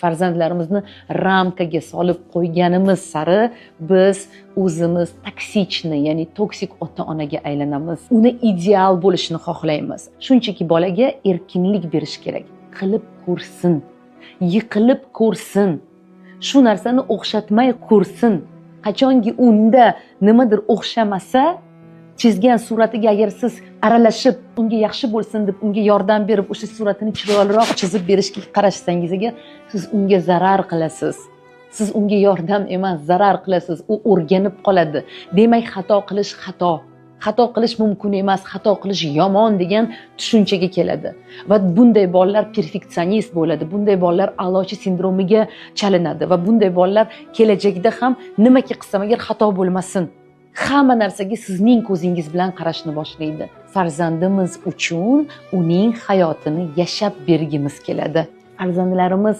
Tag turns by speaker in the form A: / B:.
A: Farzandlarimizni ramkaga solib qo'yganimiz sari biz o'zimiz ya'ni toksik ota-onaga aylanamiz. Uni ideal bo'lishini xohlaymiz. Shunchaki bolaga erkinlik berish kerak. Qilib ko'rsin, yiqilib ko'rsin, shu narsani o'xshatmay ko'rsin. Qachonki unda nimadir o'xshamasa, chizgan suratiga agar siz aralashib, unga yaxshi bo'lsin deb unga yordam berib, o'sha suratini chiroyliroq chizib berishga qarashsangiz agar, siz unga zarar qilasiz. Siz unga yordam emas, zarar qilasiz. U o'rganib qoladi. Demak, xato qilish xato. Xato qilish mumkin emas, xato qilish yomon degan tushunchaga keladi. Va bunday bolalar perfeksionist bo'ladi. Bunday bolalar a'lochi sindromiga chalinadi va bunday bolalar kelajakda ham nimaki qilsam agar xato bo'lmasin, hamma narsaga sizning ko'zingiz bilan qarashni boshlaydi. Farzandimiz uchun uning hayotini yashab bergimiz keladi. Farzandlarimiz